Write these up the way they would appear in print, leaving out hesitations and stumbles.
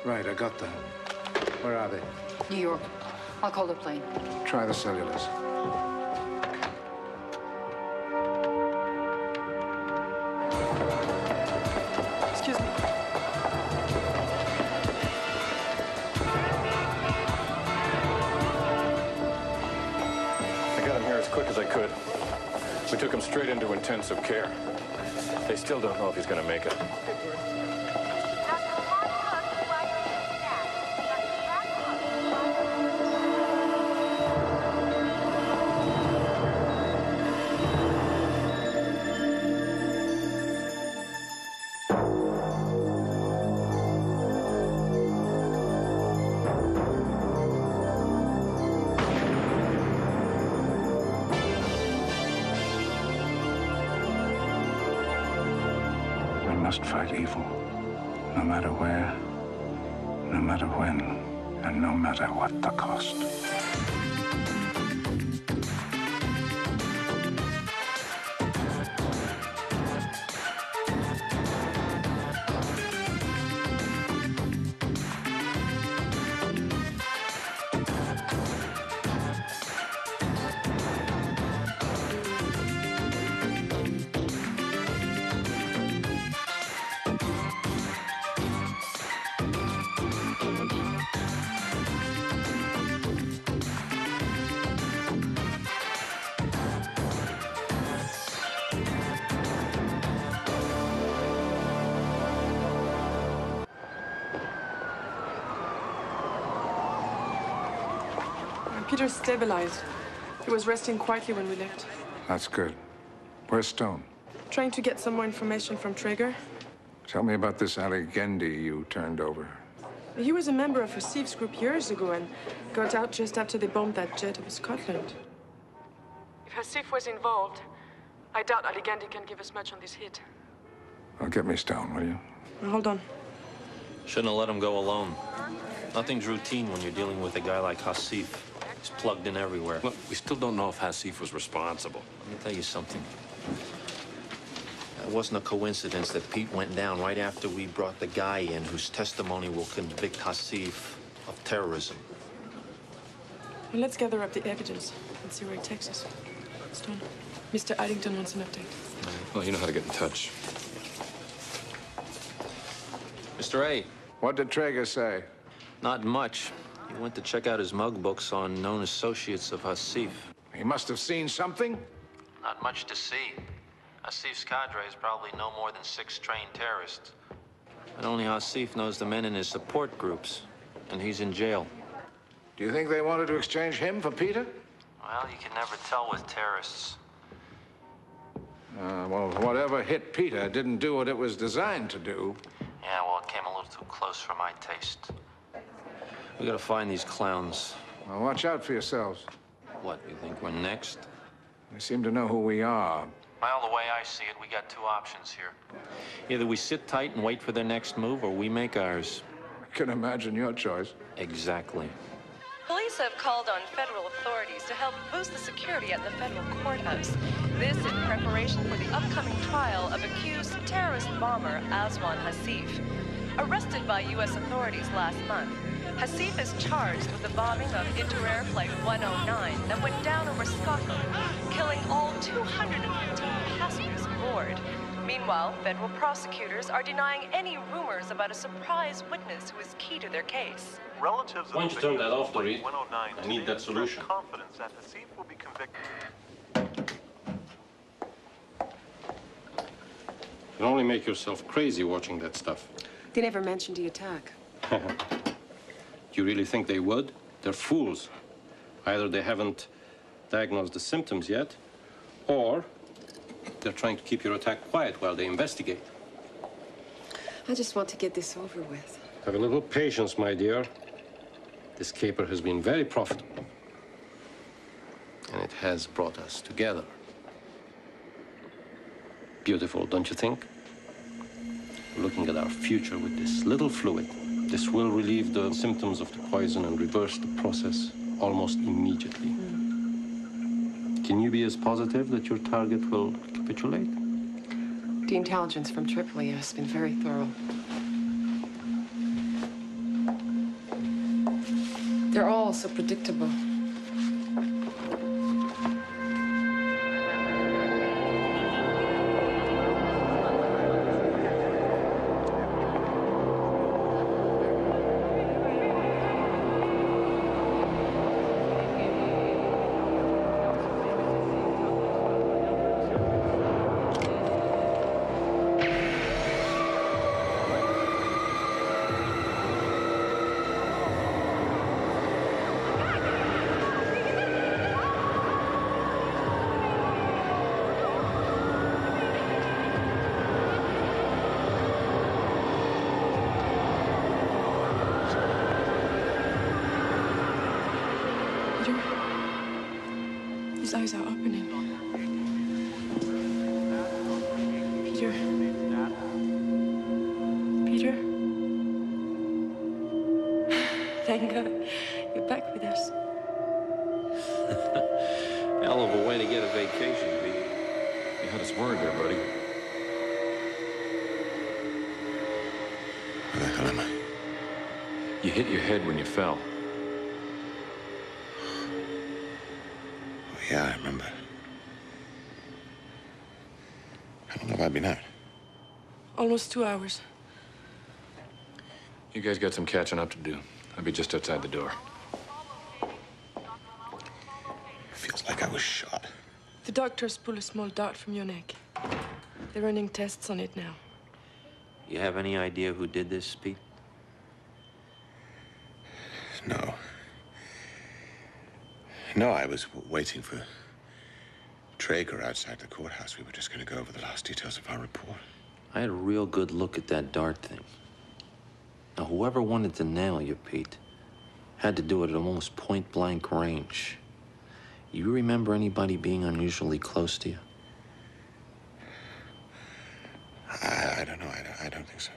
Right, I got that. Where are they? New York. I'll call the plane. Try the cellulars. Excuse me. I got him here as quick as I could. We took him straight into intensive care. They still don't know if he's going to make it. Must fight evil, no matter where, no matter when, and no matter what the cost. Peter stabilized. He was resting quietly when we left. That's good. Where's Stone? Trying to get some more information from Traeger. Tell me about this Allegendi you turned over. He was a member of a thieves group years ago and got out just after they bombed that jet over Scotland. If Hasif was involved, I doubt Allegendi can give us much on this hit. Well, get me Stone, will you? Hold on. Shouldn't have let him go alone. Nothing's routine when you're dealing with a guy like Hasif. He's plugged in everywhere. Look, we still don't know if Hasif was responsible. Let me tell you something. It wasn't a coincidence that Pete went down right after we brought the guy in whose testimony will convict Hasif of terrorism. Well, let's gather up the evidence and see where it takes us. Stone, Mr. Addington wants an update. Well, you know how to get in touch. Mr. A. What did Traeger say? Not much. He went to check out his mug books on known associates of Hasif. He must have seen something. Not much to see. Hasif's cadre is probably no more than 6 trained terrorists. And only Hasif knows the men in his support groups. And he's in jail. Do you think they wanted to exchange him for Peter? Well, you can never tell with terrorists. Well, whatever hit Peter didn't do what it was designed to do. Yeah, well, it came a little too close for my taste. We gotta find these clowns. Well, watch out for yourselves. What, you think we're next? They seem to know who we are. Well, the way I see it, we got 2 options here. Either we sit tight and wait for their next move, or we make ours. I can imagine your choice. Exactly. Police have called on federal authorities to help boost the security at the federal courthouse. This in preparation for the upcoming trial of accused terrorist bomber Aswan Hasif. Arrested by U.S. authorities last month, Hasif is charged with the bombing of Interair Flight 109 that went down over Scotland, killing all 215 passengers aboard. Meanwhile, federal prosecutors are denying any rumors about a surprise witness who is key to their case. Relatives of Why don't you turn that off, Flight Dorit? 109 I need that solution. Confidence that Hasif will be convicted. You'll only make yourself crazy watching that stuff. They never mentioned the attack. Do you really think they would? They're fools. Either they haven't diagnosed the symptoms yet, or they're trying to keep your attack quiet while they investigate. I just want to get this over with. Have a little patience, my dear. This caper has been very profitable. And it has brought us together. Beautiful, don't you think? Looking at our future with this little fluid. This will relieve the symptoms of the poison and reverse the process almost immediately. Can you be as positive that your target will capitulate? The intelligence from Tripoli has been very thorough. They're all so predictable. His eyes are opening. Peter. Peter? Thank God you're back with us. Hell of a way to get a vacation, Pete. You had us worried there, buddy. Where the hell am I? You hit your head when you fell. Oh, yeah, I remember. How long have I been out? Almost 2 hours. You guys got some catching up to do. I'll be just outside the door. Feels like I was shot. The doctors pull a small dart from your neck. They're running tests on it now. You have any idea who did this, Pete? No. No, I was waiting for Traeger outside the courthouse. We were just going to go over the last details of our report. I had a real good look at that dart thing. Now, whoever wanted to nail you, Pete, had to do it at almost point-blank range. You remember anybody being unusually close to you? I don't know. I don't think so.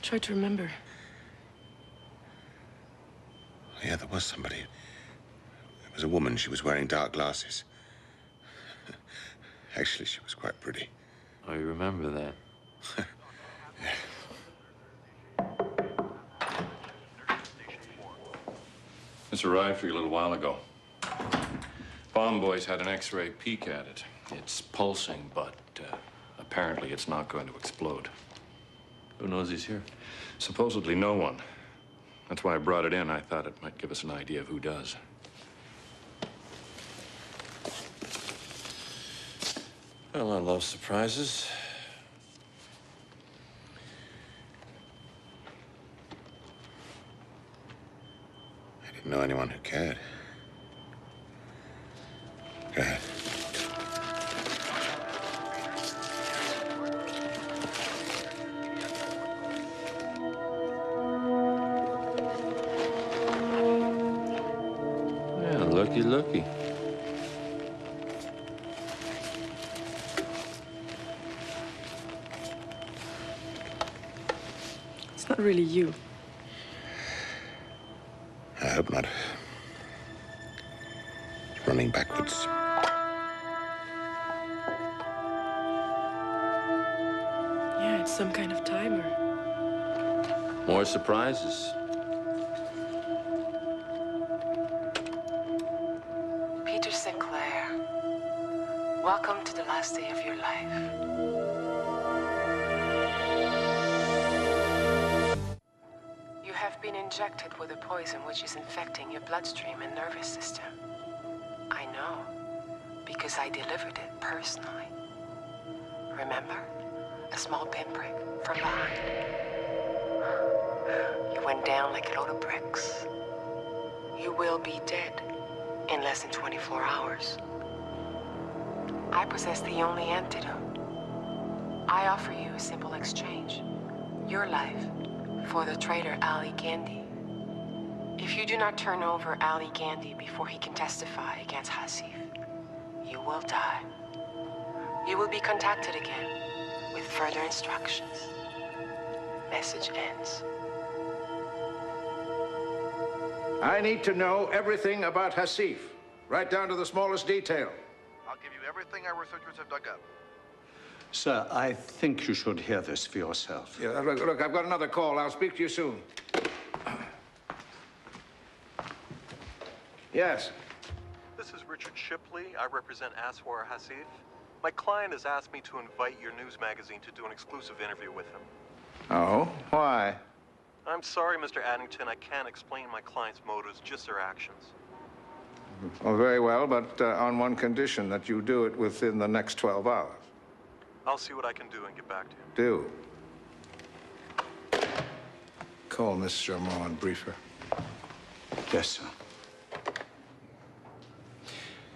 Try to remember. Yeah, there was somebody. It was a woman. She was wearing dark glasses. Actually, she was quite pretty. Oh, you remember that? This arrived for you a little while ago. Bomb boys had an X-ray peek at it. It's pulsing, but apparently it's not going to explode. Who knows he's here? Supposedly no one. That's why I brought it in. I thought it might give us an idea of who does. Well, I love surprises. I didn't know anyone who cared. Go ahead. Yeah, looky. It's not really you. I hope not. It's running backwards. Yeah, it's some kind of timer. More surprises. Peter Sinclair, welcome to the last day of your life. You have been injected with a poison which is infecting your bloodstream and nervous system. I know, because I delivered it personally. Remember? A small pinprick from behind. You went down like a load of bricks. You will be dead in less than 24 hours. I possess the only antidote. I offer you a simple exchange. Your life for the traitor Ali Gandhi. If you do not turn over Ali Gandhi before he can testify against Hasif, you will die. You will be contacted again with further instructions. Message ends. I need to know everything about Hasif, right down to the smallest detail. I'll give you everything our researchers have dug up. Sir, I think you should hear this for yourself. Yeah, look, I've got another call. I'll speak to you soon. Yes. This is Richard Shipley. I represent Aswar Hasif. My client has asked me to invite your news magazine to do an exclusive interview with him. Oh? Why? I'm sorry, Mr. Addington. I can't explain my client's motives, just their actions. Oh, very well, but on one condition, that you do it within the next 12 hours. I'll see what I can do and get back to you. Do. Call Miss Germain and brief her. Yes, sir.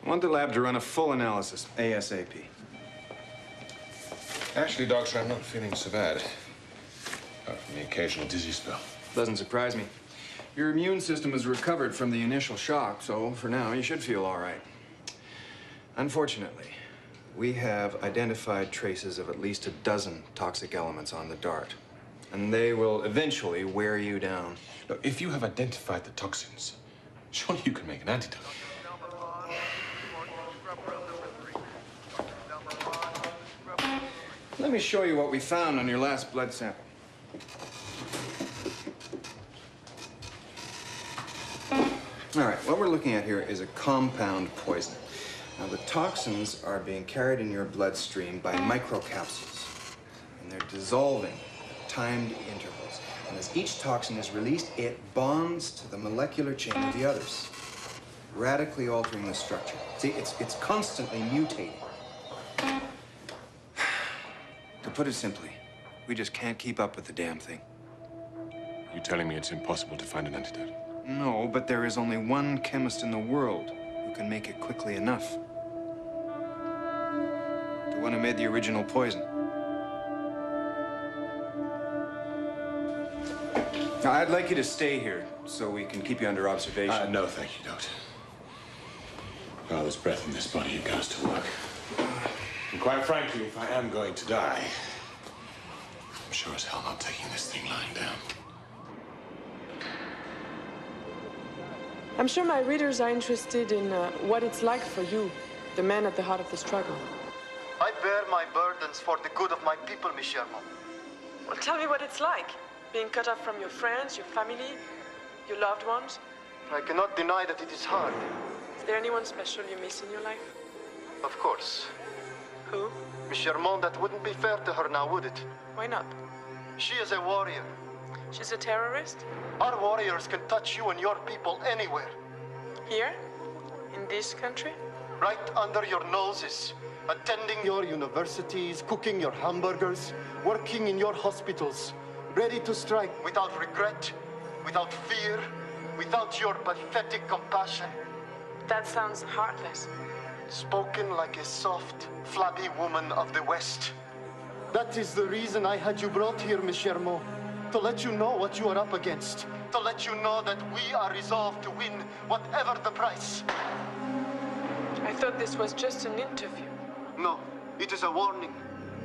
I want the lab to run a full analysis, ASAP. Actually, Doctor, I'm not feeling so bad. Apart from the occasional dizzy spell. Doesn't surprise me. Your immune system has recovered from the initial shock, so for now, you should feel all right. Unfortunately, we have identified traces of at least a dozen toxic elements on the DART, and they will eventually wear you down. Look, if you have identified the toxins, surely you can make an antidote. Let me show you what we found on your last blood sample. All right, what we're looking at here is a compound poison. Now, the toxins are being carried in your bloodstream by microcapsules, and they're dissolving at timed intervals. And as each toxin is released, it bonds to the molecular chain of the others, radically altering the structure. See, it's constantly mutating. To put it simply, we just can't keep up with the damn thing. You're telling me it's impossible to find an antidote? No, but there is only one chemist in the world who can make it quickly enough. The one who made the original poison. Now, I'd like you to stay here so we can keep you under observation. No, thank you, Doctor. While there's breath in this body, you've got us to work. And quite frankly, if I am going to die, I'm sure as hell not taking this thing lying down. I'm sure my readers are interested in what it's like for you, the man at the heart of the struggle. I bear my burdens for the good of my people, Miss Sherman. Well, tell me what it's like, being cut off from your friends, your family, your loved ones. I cannot deny that it is hard. Is there anyone special you miss in your life? Of course. Who? Miss Sherman, that wouldn't be fair to her now, would it? Why not? She is a warrior. She's a terrorist? Our warriors can touch you and your people anywhere. Here? In this country? Right under your noses. Attending your universities, cooking your hamburgers, working in your hospitals. Ready to strike without regret, without fear, without your pathetic compassion. That sounds heartless. Spoken like a soft, flabby woman of the West. That is the reason I had you brought here, Miss Sherman. To let you know what you are up against. To let you know that we are resolved to win, whatever the price. I thought this was just an interview. No, it is a warning.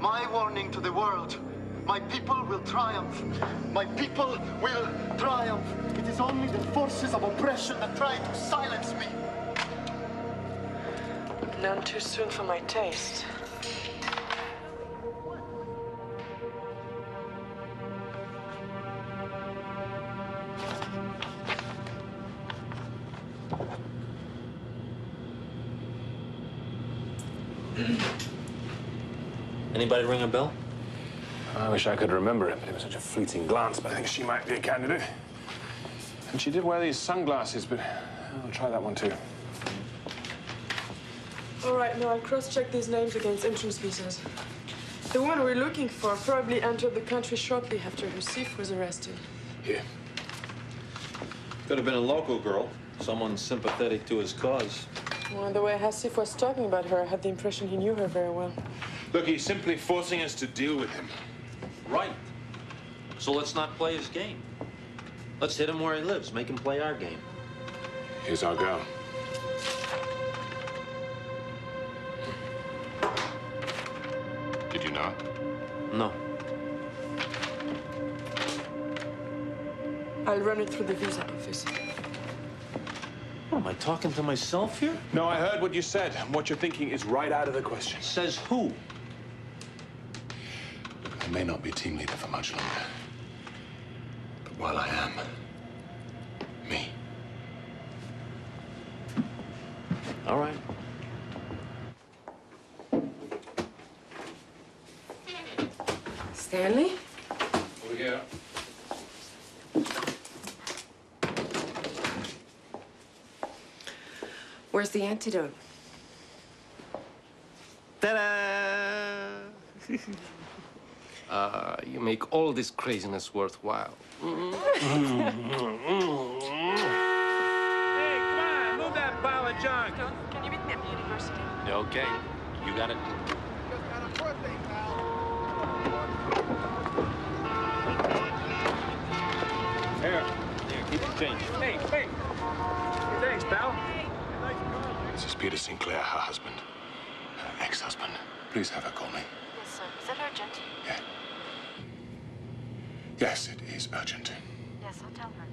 My warning to the world. My people will triumph. My people will triumph. It is only the forces of oppression that try to silence me. None too soon for my taste. Anybody ring a bell? I wish I could remember it, but it was such a fleeting glance, but I think she might be a candidate. And she did wear these sunglasses, but I'll try that one too. All right, now I'll cross-check these names against entrance visas. The one we're looking for probably entered the country shortly after Hasif was arrested. Here. Could have been a local girl, someone sympathetic to his cause. Well, the way Hasif was talking about her, I had the impression he knew her very well. Look, he's simply forcing us to deal with him. Right. So let's not play his game. Let's hit him where he lives, make him play our game. Here's our go. Did you not? No. I'll run it through the visa office. What, am I talking to myself here? No, I heard what you said. What you're thinking is right out of the question. Says who? I may not be team leader for much longer. But while I am, me. All right. Stanley? Over here. Where's the antidote? Ta-da! You make all this craziness worthwhile. Hey, come on, move that pile of junk. Can you meet me at the university? Okay, you got it. Here, keep the change. Hey, hey. Thanks, pal. This is Peter Sinclair, her husband. Her ex-husband. Please have her call me. Yes, sir. Is it urgent? Yeah. Yes, it is urgent. Yes, I'll tell her.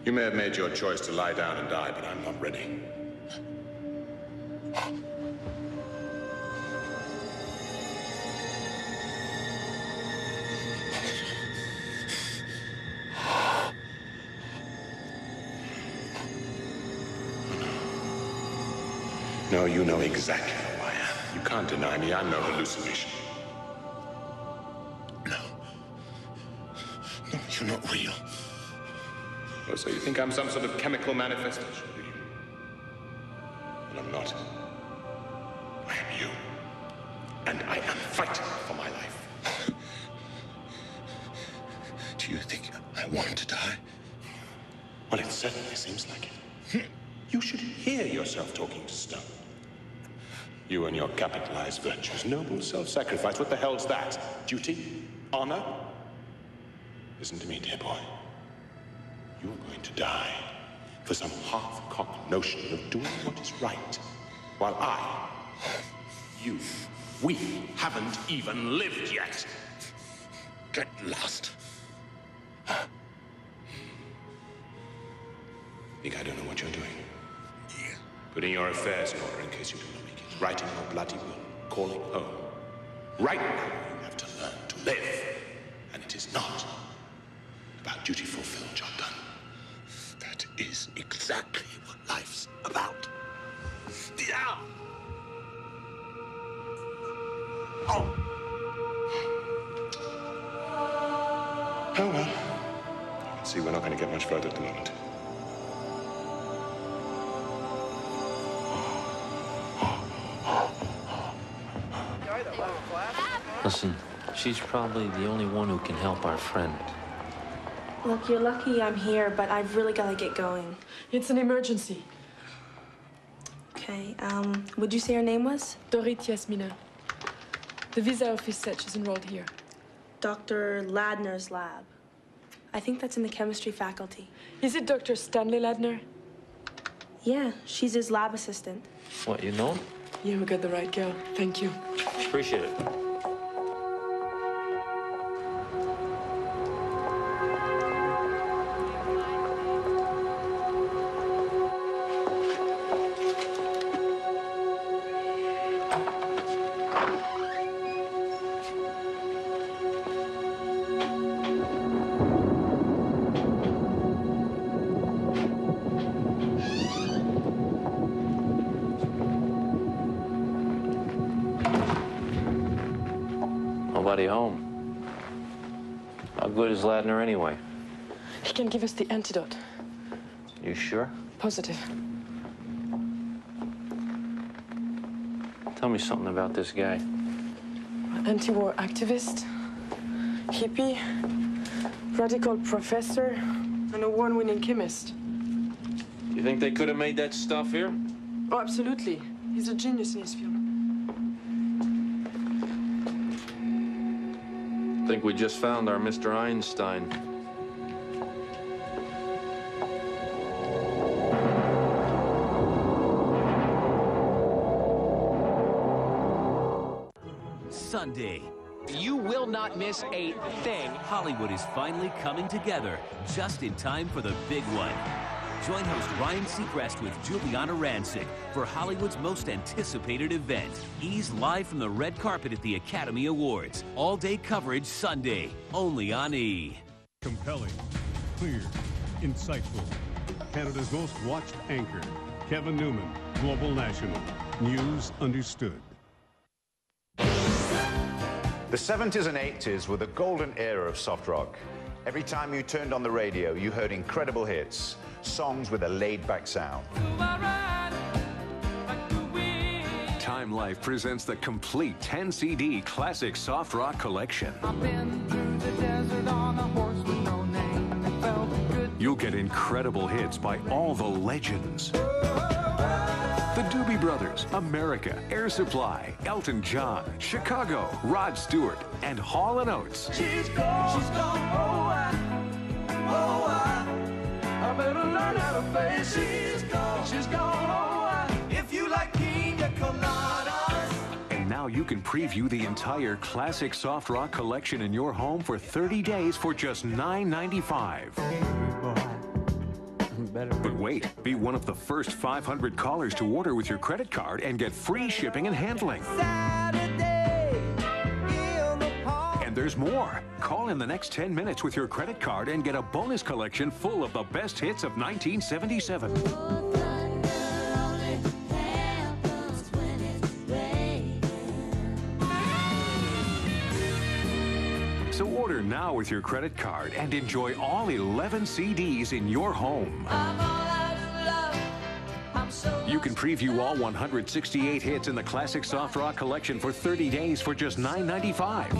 You may have made your choice to lie down and die, but I'm not ready. No, you know exactly who I am. You can't deny me. I'm no hallucination. No. No, you're not real. Oh, so you think I'm some sort of chemical manifestation, do you? But I'm not. I am you. And I am fighting for my life. Do you think I want to die? Well, it certainly seems like it. You should hear yourself talking to stone. You and your capitalized virtues, noble self-sacrifice. What the hell's that? Duty? Honor? Listen to me, dear boy. You're going to die for some half-cocked notion of doing what is right, while we haven't even lived yet. Get lost. Think I don't know what you're doing? Yeah. Putting your affairs in order in case you do not make it. Writing your bloody will. Calling home. Right now, you have to learn to live. And it is not about duty fulfilled, job done. That is exactly what life's about. Yeah. Oh. Oh, well. You can see we're not going to get much further at the moment. Listen, she's probably the only one who can help our friend. Look, you're lucky I'm here, but I've really got to get going. It's an emergency. Okay, what'd you say her name was? Dorit Yasmina. The visa office said she's enrolled here. Dr. Ladner's lab. I think that's in the chemistry faculty. Is it Dr. Stanley Ladner? Yeah, she's his lab assistant. What, you know? Yeah, we got the right girl. Thank you. Appreciate it. Nobody home. How good is Ladner anyway? He can give us the antidote. You sure? Positive. Tell me something about this guy. Anti-war activist, hippie, radical professor, An award-winning chemist. You think they could have made that stuff here? Oh, absolutely. He's a genius in his field. Think we just found our Mr. Einstein. Sunday. You will not miss a thing. Hollywood is finally coming together, just in time for the big one. Join host Ryan Seacrest with Juliana Rancic for Hollywood's most anticipated event. Ease live from the red carpet at the Academy Awards. All-day coverage Sunday, only on E! Compelling, clear, insightful. Canada's most watched anchor, Kevin Newman, Global National. News understood. The 70s and 80s were the golden era of soft rock. Every time you turned on the radio, you heard incredible hits, songs with a laid-back sound. Time Life presents the complete 10-CD classic soft rock collection. You'll get incredible hits by all the legends. The Doobie Brothers, America, Air Supply, Elton John, Chicago, Rod Stewart, and Hall & Oates. She's gone, I better learn how to face. She's gone, if you like pina coladas. And now you can preview the entire classic soft rock collection in your home for 30 days for just $9.95. But wait, be one of the first 500 callers to order with your credit card and get free shipping and handling. And there's more. Call in the next 10 minutes with your credit card and get a bonus collection full of the best hits of 1977. So order now with your credit card and enjoy all 11 CDs in your home. You can preview all 168 hits in the classic soft rock collection for 30 days for just $9.95.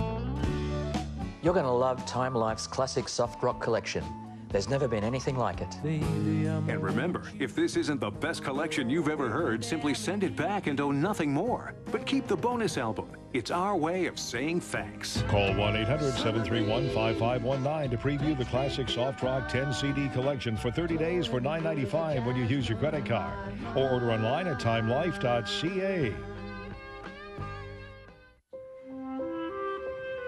You're going to love Time Life's classic soft rock collection. There's never been anything like it. And remember, if this isn't the best collection you've ever heard, simply send it back and owe nothing more. But keep the bonus album. It's our way of saying thanks. Call 1-800-731-5519 to preview the classic soft rock 10-CD collection for 30 days for $9.95 when you use your credit card. Or order online at timelife.ca.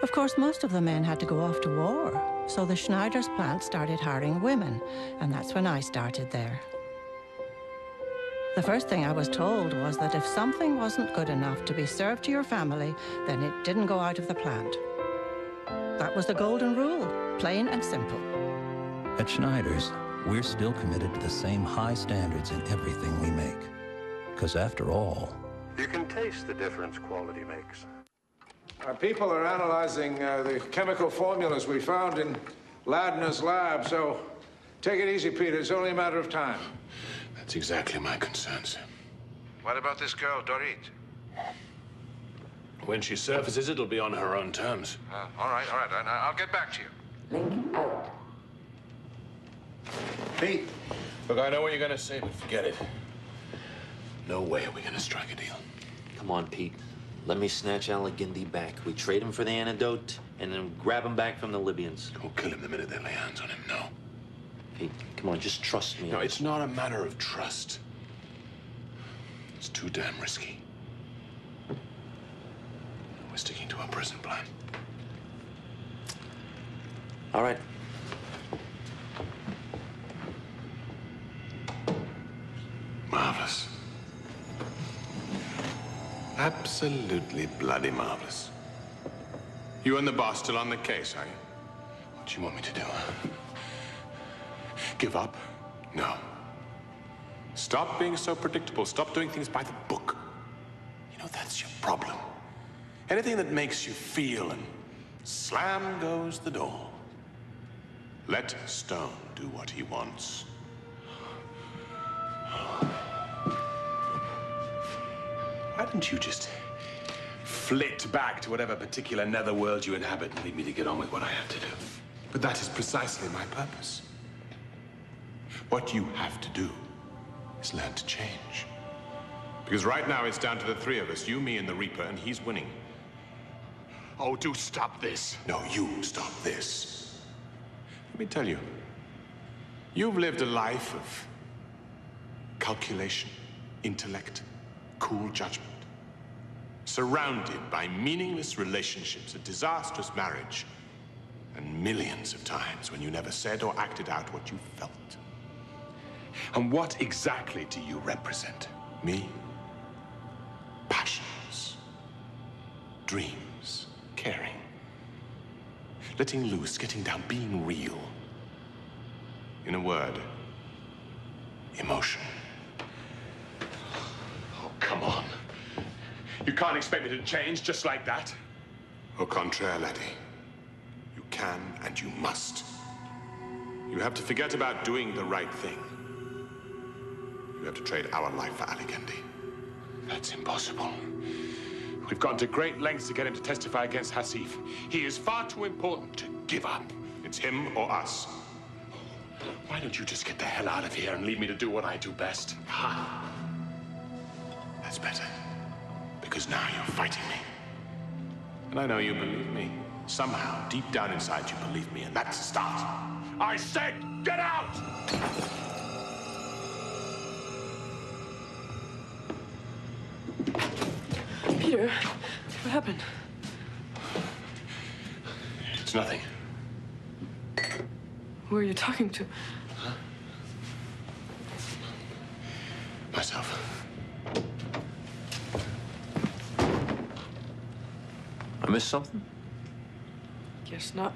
Of course, most of the men had to go off to war, so the Schneider's plant started hiring women, and that's when I started there. The first thing I was told was that if something wasn't good enough to be served to your family, then it didn't go out of the plant. That was the golden rule, plain and simple. At Schneider's, we're still committed to the same high standards in everything we make. Because after all, you can taste the difference quality makes. Our people are analyzing the chemical formulas we found in Ladner's lab, so take it easy, Peter. It's only a matter of time. That's exactly my concern, sir. What about this girl, Dorit? When she surfaces, it'll be on her own terms. All right. I'll get back to you. Link out. Pete, look, I know what you're going to say, but forget it. No way are we going to strike a deal. Come on, Pete. Let me snatch Al-Gindi back. We trade him for the antidote, and then grab him back from the Libyans. We'll kill him the minute they lay hands on him, no. Pete, come on, just trust me. No, it's not a matter of trust. It's too damn risky. We're sticking to our present plan. All right. Marvelous. Absolutely bloody marvelous. You and the boss still on the case, are you? What do you want me to do? Give up? No. Stop being so predictable. Stop doing things by the book. You know, that's your problem. Anything that makes you feel, and slam goes the door. Let Stone do what he wants. Why didn't you just flit back to whatever particular netherworld you inhabit and leave me to get on with what I have to do? But that is precisely my purpose. What you have to do is learn to change. Because right now it's down to the three of us, you, me, and the Reaper, and he's winning. Oh, do stop this. No, you stop this. Let me tell you, you've lived a life of calculation, intellect, cool judgment, surrounded by meaningless relationships, a disastrous marriage, and millions of times when you never said or acted out what you felt. And what exactly do you represent? Me? Passions, dreams, caring, letting loose, getting down, being real. In a word, emotion. Oh, come on. You can't expect me to change just like that. Au contraire, laddie. You can and you must. You have to forget about doing the right thing. You have to trade our life for Aligendi. That's impossible. We've gone to great lengths to get him to testify against Hasif. He is far too important to give up. It's him or us. Why don't you just get the hell out of here and leave me to do what I do best? Ha! That's better. Because now you're fighting me. And I know you believe me. Somehow, deep down inside, you believe me, and that's a start. I said, get out! Peter, what happened? It's nothing. Who are you talking to? Huh? Myself. I missed something? Guess not.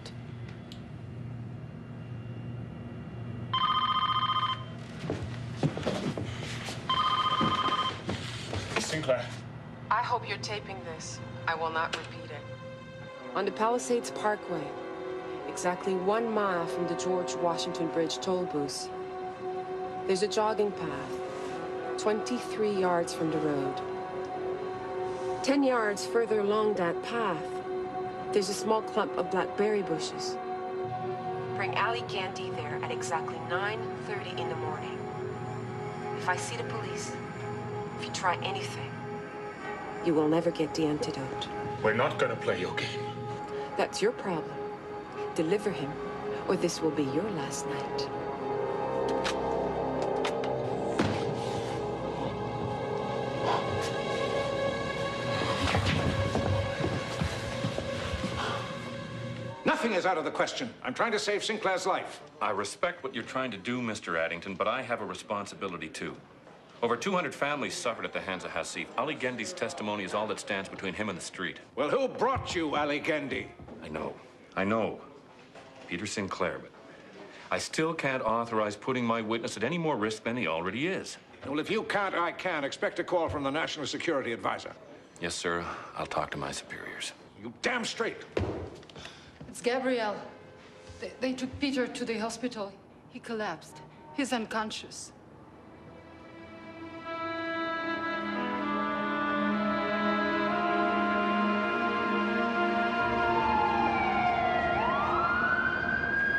Sinclair. I hope you're taping this. I will not repeat it. On the Palisades Parkway, exactly 1 mile from the George Washington Bridge toll booth, there's a jogging path, 23 yards from the road. 10 yards further along that path, there's a small clump of blackberry bushes. Bring Aligendi there at exactly 9:30 in the morning. If I see the police, if you try anything, you will never get the antidote. We're not gonna play your game. That's your problem. Deliver him, or this will be your last night. Nothing is out of the question. I'm trying to save Sinclair's life. I respect what you're trying to do, Mr. Addington, but I have a responsibility, too. Over 200 families suffered at the hands of Hasif. Aligendi's testimony is all that stands between him and the street. Well, who brought you Aligendi? I know. Peter Sinclair, but I still can't authorize putting my witness at any more risk than he already is. Well, if you can't, I can. Expect a call from the National Security Advisor. Yes, sir. I'll talk to my superiors. You damn straight. It's Gabrielle. They took Peter to the hospital. He collapsed. He's unconscious.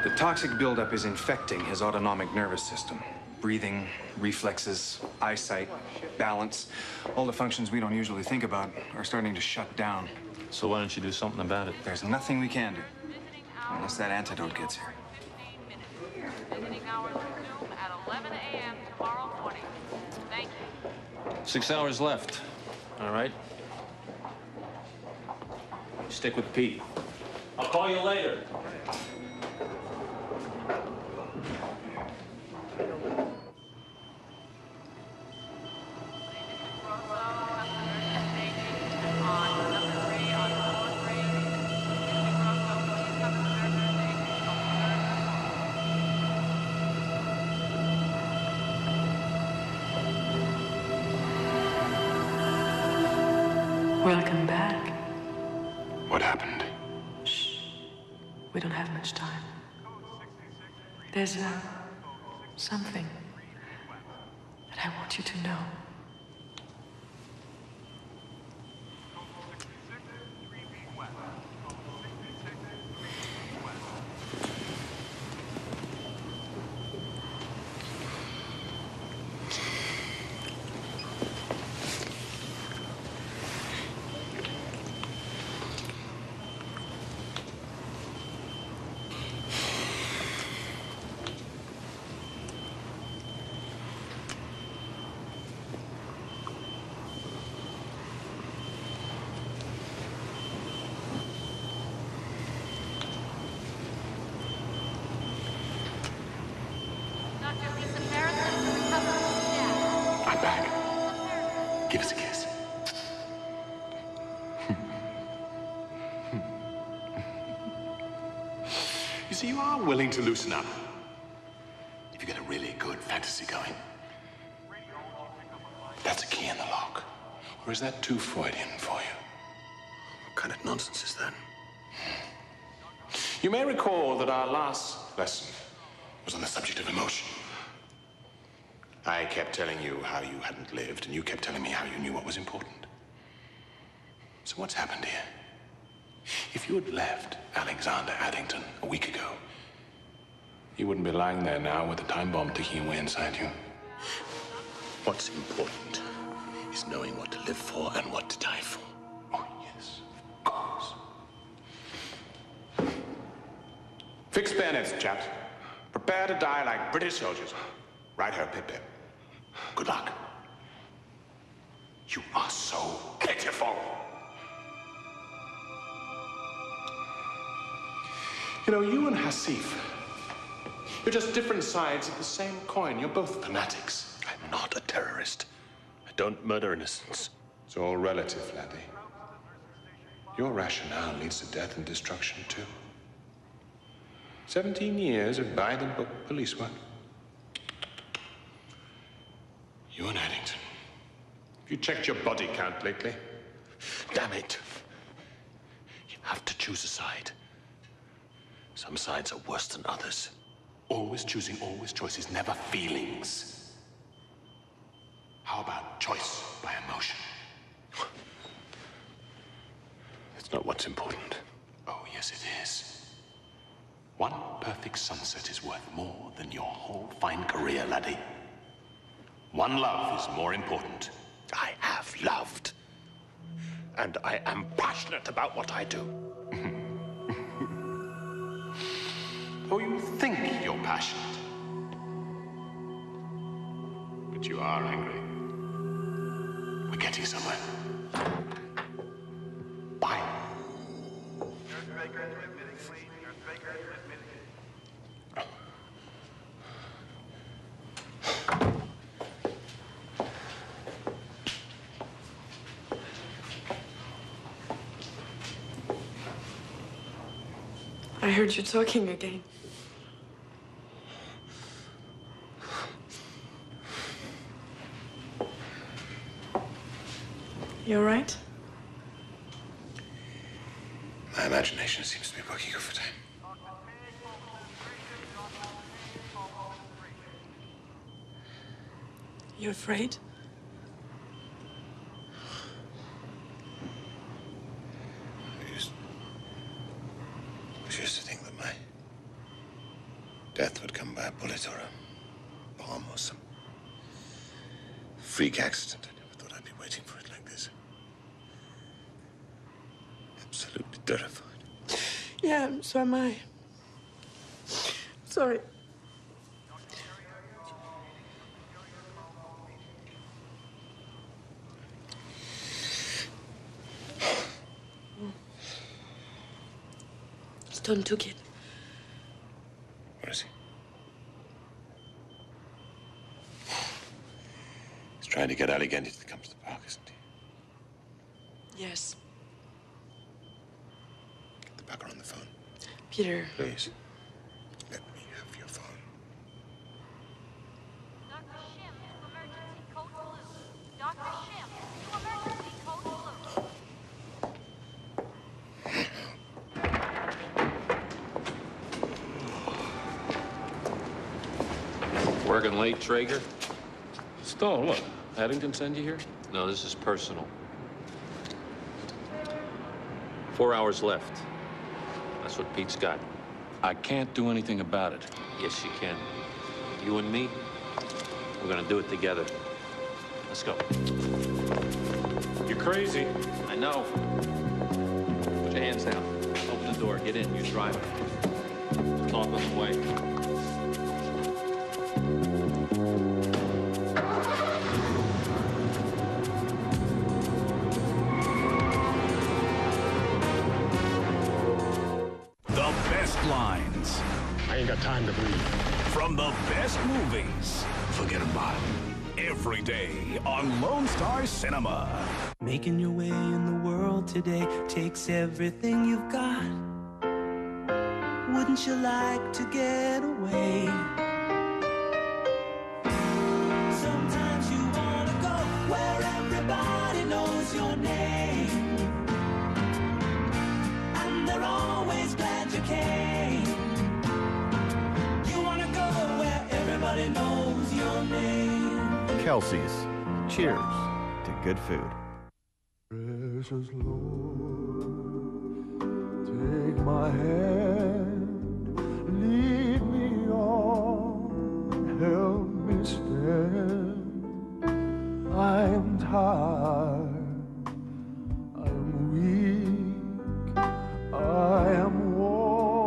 The toxic buildup is infecting his autonomic nervous system. Breathing, reflexes, eyesight, balance, all the functions we don't usually think about are starting to shut down. So why don't you do something about it? There's nothing we can do, unless that antidote gets here. Visiting hours resume at 11 a.m. tomorrow morning. Thank you. 6 hours left. All right. Stick with Pete. I'll call you later. Welcome back. What happened? Shh. We don't have much time. There's something that I want you to know. see, you are willing to loosen up. If you get a really good fantasy going. That's a key in the lock. Or is that too Freudian for you? What kind of nonsense is that? You may recall that our last lesson was on the subject of emotion. I kept telling you how you hadn't lived, and you kept telling me how you knew what was important. So what's happened here? If you had left Alexander Addington a week ago, you wouldn't be lying there now with a time bomb ticking away inside you. What's important is knowing what to live for and what to die for. Oh, yes, of course. Fix bayonets, chaps. Prepare to die like British soldiers. Right her, Pip-Pip. Good luck. You are so pitiful. You know, you and Hasif, you're just different sides of the same coin. You're both fanatics. I'm not a terrorist. I don't murder innocents. It's all relative, laddie. Your rationale leads to death and destruction, too. 17 years of by-the-book police work. You and Addington. Have you checked your body count lately? Damn it. You have to choose a side. Some sides are worse than others. Always choosing, always choices, never feelings. How about choice by emotion? That's not what's important. Oh, yes, it is. One perfect sunset is worth more than your whole fine career, laddie. One love is more important. I have loved. And I am passionate about what I do. Oh, you think you're passionate. But you are angry. We're getting somewhere. Bye. I heard you talking again. You all right? My imagination seems to be working overtime. You afraid? I used to think that my death would come by a bullet or a bomb or some freak accident. I never thought I'd be waiting for it like this. Absolutely terrified. Yeah, so am I. Sorry. Stone took it. Where is he? He's trying to get Allegheny to come to the park, isn't he? Yes. Get the bugger on the phone. Peter. Please. Let me have your phone. Dr. Shim to emergency code blue. Dr. Shim to emergency code blue. Working late, Traeger? Stone, what? Addington send you here? No, this is personal. 4 hours left. That's what Pete's got. I can't do anything about it. Yes, you can. You and me, we're gonna do it together. Let's go. You're crazy. I know. Put your hands down. Open the door. Get in. You're driving. Talk on the way. Lines. I ain't got time to breathe. From the best movies. Forget about it. Every day on Lone Star Cinema. Making your way in the world today takes everything you've got. wouldn't you like to get away? Sometimes you wanna go where everybody knows your name, and they're always glad you came. You wanna go where everybody knows your name. Kelsey's. Cheers to good food. Precious Lord, take my hand, lead me on, help me stand. I am tired, I am weak, I am worn.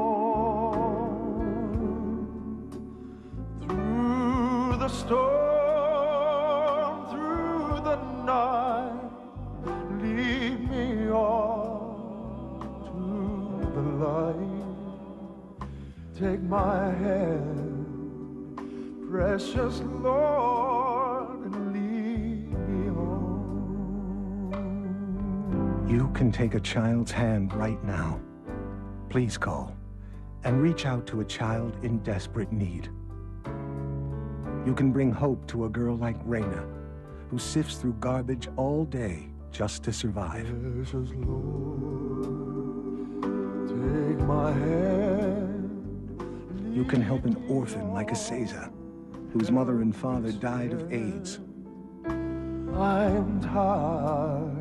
Through the storm, through the night, lead me on to the light. Take my hand, precious Lord, and lead me on. You can take a child's hand right now. Please call and reach out to a child in desperate need. You can bring hope to a girl like Rayne, who sifts through garbage all day just to survive. Precious Lord, take my hand. You can help an orphan like a Caesar, whose mother and father died of AIDS. I am tired,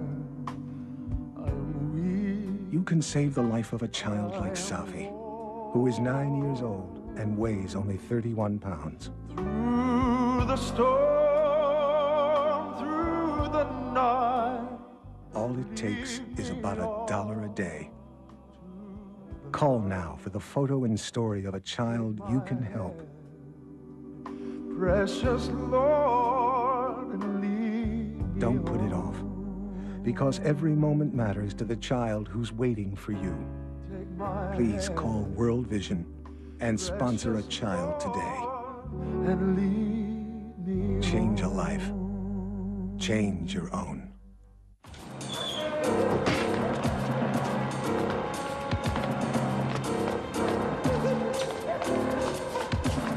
I am weak. You can save the life of a child like Safi, who is 9 years old and weighs only 31 pounds. Through the storm, through the night. All it takes is about $1 a day. Call now for the photo and story of a child you can help. Precious Lord, and lead me Don't put it off, because every moment matters to the child who's waiting for you. Please call World Vision and sponsor a child today. and lead me Change a life. Change your own.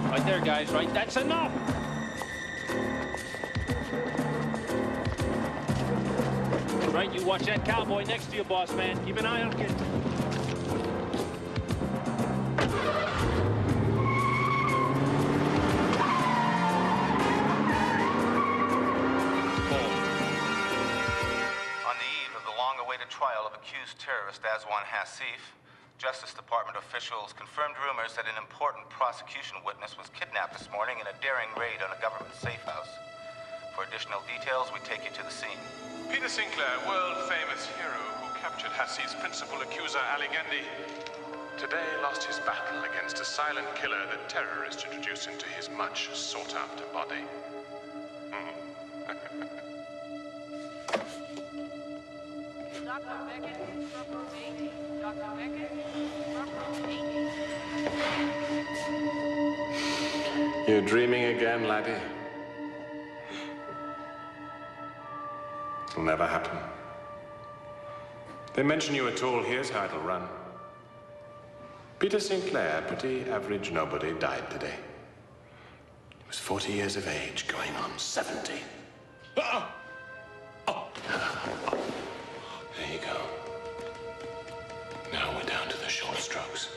Right there, guys, right? That's enough! Right, you watch that cowboy next to you, boss man. Keep an eye on him. On the eve of the long-awaited trial of accused terrorist Aswan Hassif, Justice Department officials confirmed rumors that an important prosecution witness was kidnapped this morning in a daring raid on a government safe house. For additional details, we take you to the scene. Peter Sinclair, world-famous hero who captured Hassif's principal accuser, Ali Gendi, today lost his battle against a silent killer that terrorists introduced into his much sought-after body. Dr. Beckett, Dr. Beatty, Dr. Beckett, Dr. Beatty. You're dreaming again, laddie. It'll never happen. They mention you at all, here's how it'll run. Peter Sinclair, pretty average nobody, died today. He was 40 years of age, going on 70. There you go. Now we're down to the short strokes.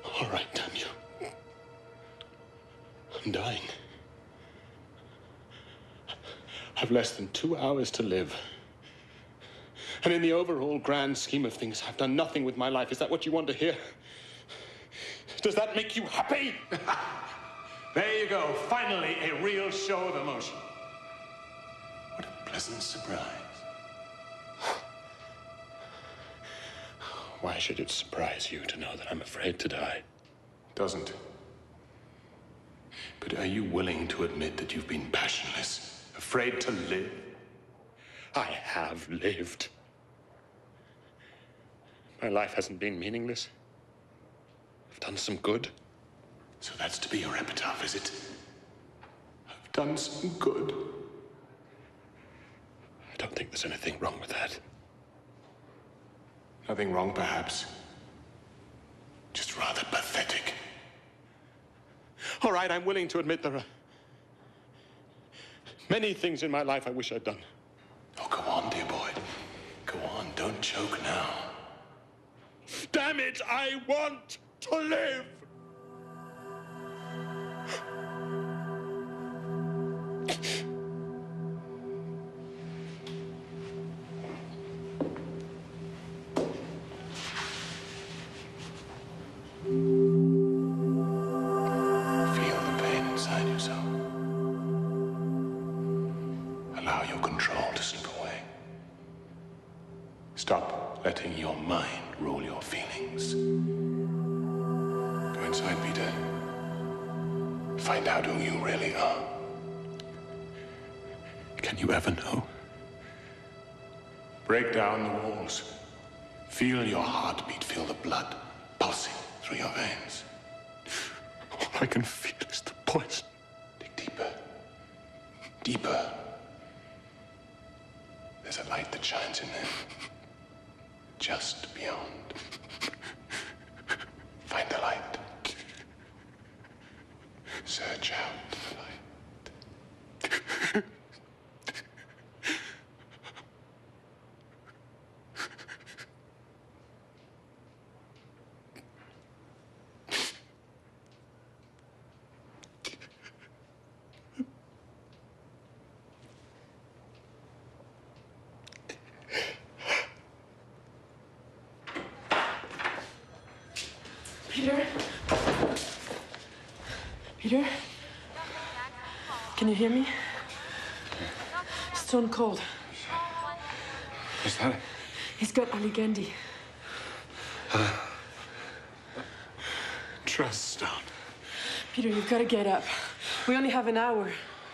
All right, damn you. I'm dying. I've less than 2 hours to live. And in the overall grand scheme of things, I've done nothing with my life. Is that what you want to hear? Does that make you happy? There you go. Finally, a real show of emotion. What a pleasant surprise. Why should it surprise you to know that I'm afraid to die? Doesn't. But are you willing to admit that you've been passionless, afraid to live? I have lived. My life hasn't been meaningless. I've done some good. So that's to be your epitaph, is it? I've done some good. I don't think there's anything wrong with that. Nothing wrong, perhaps. Just rather pathetic. All right, I'm willing to admit there are many things in my life I wish I'd done. Oh, go on, dear boy. Go on, don't choke now. Damn it, I want to live! Feel the pain inside yourself. Allow your control to slip away. Stop letting your mind rule your feelings. Go inside, Peter. Find out who you really are. Can you ever know? Break down the walls. Feel your heartbeat. Feel the blood pulsing through your veins. All I can feel is the poison. Dig deeper. Deeper. There's a light that shines in there. Just beyond. Find the light. Search out the light. Peter? Peter? Can you hear me? Stone cold. Is that it? He's got Ali Gandhi. Trust Stone. Peter, you've got to get up. We only have an hour.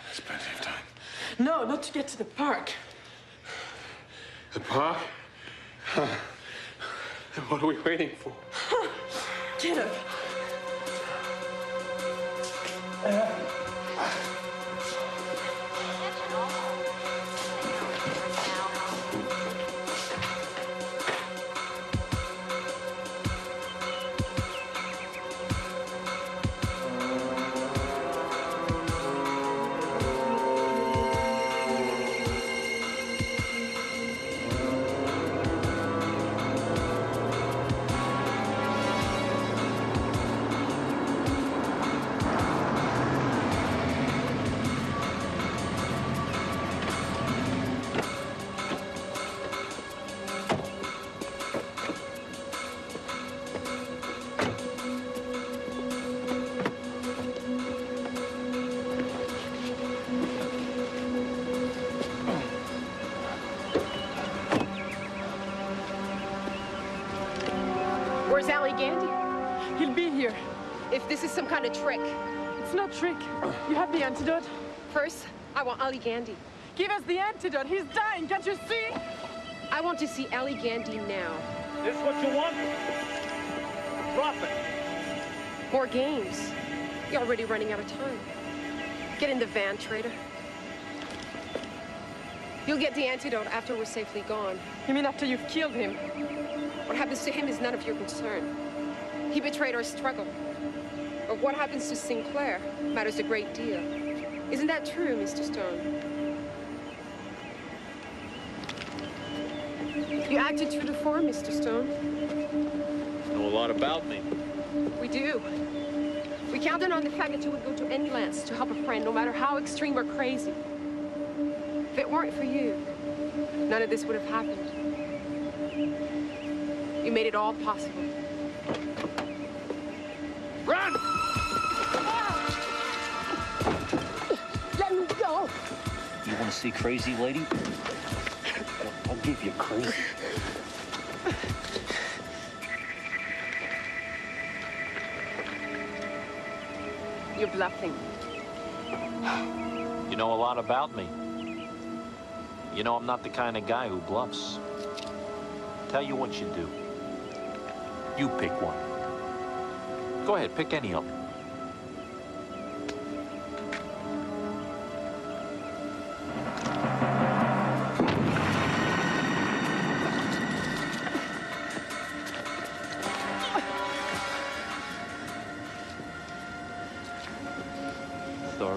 There's plenty of time. No, not to get to the park. The park? And what are we waiting for? Get up. Where's Ali Gandhi? He'll be here. If this is some kind of trick. It's no trick. You have the antidote? First, I want Ali Gandhi. Give us the antidote. He's dying. Can't you see? I want to see Ali Gandhi now. This what you want? Drop it. More games. You're already running out of time. Get in the van, traitor. You'll get the antidote after we're safely gone. You mean after you've killed him? What happens to him is none of your concern. He betrayed our struggle. But what happens to Sinclair matters a great deal. Isn't that true, Mr. Stone? You acted true to form, Mr. Stone. Know a lot about me. We do. We counted on the fact that you would go to any lengths to help a friend, no matter how extreme or crazy. If it weren't for you, none of this would have happened. You made it all possible. Run! Let me go! You want to see crazy, lady? I'll give you crazy. You're bluffing. You know a lot about me. You know I'm not the kind of guy who bluffs. Tell you what you do. You pick one. Go ahead, pick any of them.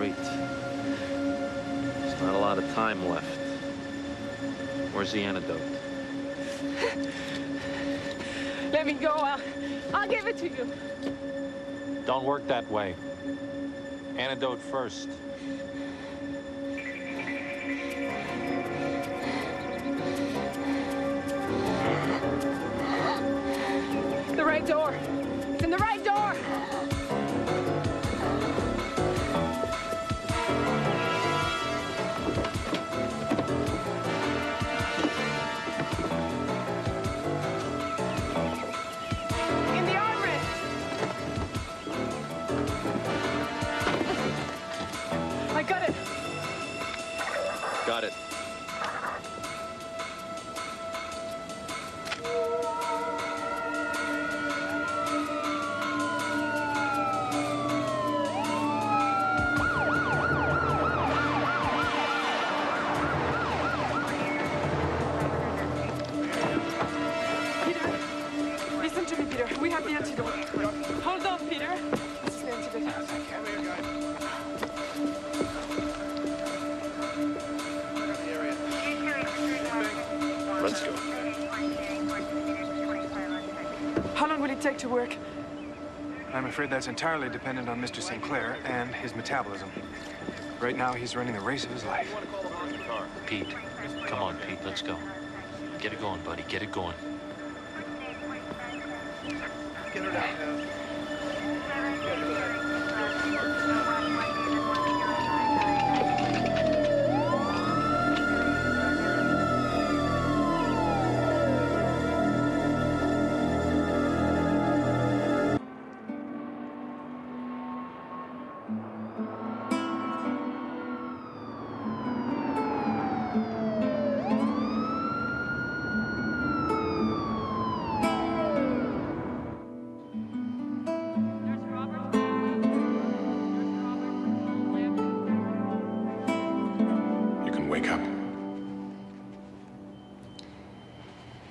wait. There's not a lot of time left. Where's the antidote? Let me go. I'll give it to you. Don't work that way. Antidote first. The right door. It's in the right door. In the armrest. I got it. Got it. Listen to me, Peter. We have the antidote. Hold on, Peter. This is the antidote. Let's go. How long will it take to work? I'm afraid that's entirely dependent on Mr. Sinclair and his metabolism. Right now, he's running the race of his life. Pete, come on, Pete, let's go. Get it going, buddy, get it going. Get it out.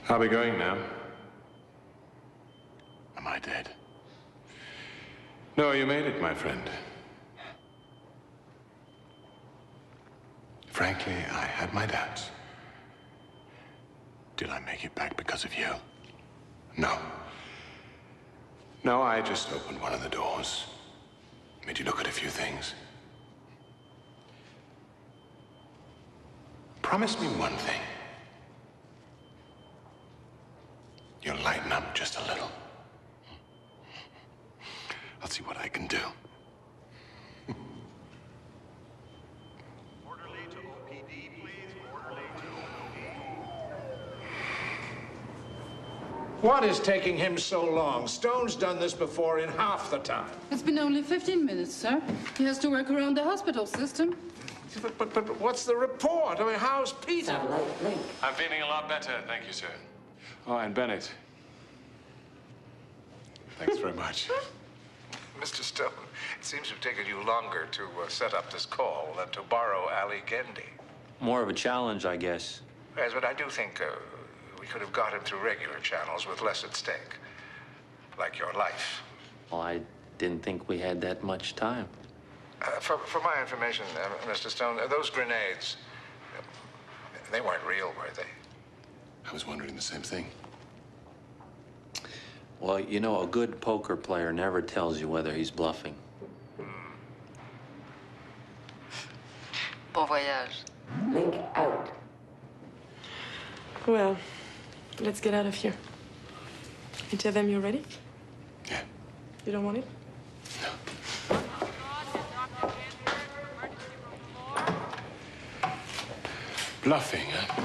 Are we going now? Am I dead? No, you made it, my friend. Frankly, I had my doubts. Did I make it back because of you? No. No, I just opened one of the doors. Made you look at a few things. Promise me one thing. You'll lighten up just a little. I'll see what I can do. Orderly to OPD, please. Orderly to OPD. What is taking him so long? Stone's done this before in half the time. It's been only 15 minutes, sir. He has to work around the hospital system. But what's the report? I mean, how's Peter? I'm feeling a lot better, thank you, sir. Oh, and Bennett. Thanks very much. Mr. Stone, it seems to have taken you longer to set up this call than to borrow Ali Gendy. More of a challenge, I guess. Yes, but I do think we could have got him through regular channels with less at stake. Like your life. Well, I didn't think we had that much time. For my information, Mr. Stone, those grenades, they weren't real, were they? I was wondering the same thing. Well, you know, a good poker player never tells you whether he's bluffing. Bon voyage. Link out. Well, let's get out of here. You tell them you're ready? Yeah. You don't want it? Bluffing, huh?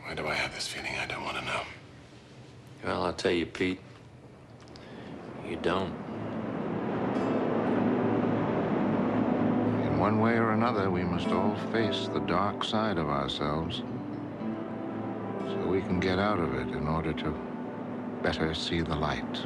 Why do I have this feeling I don't want to know? Well, I'll tell you, Pete. You don't. In one way or another, we must all face the dark side of ourselves so we can get out of it in order to better see the light.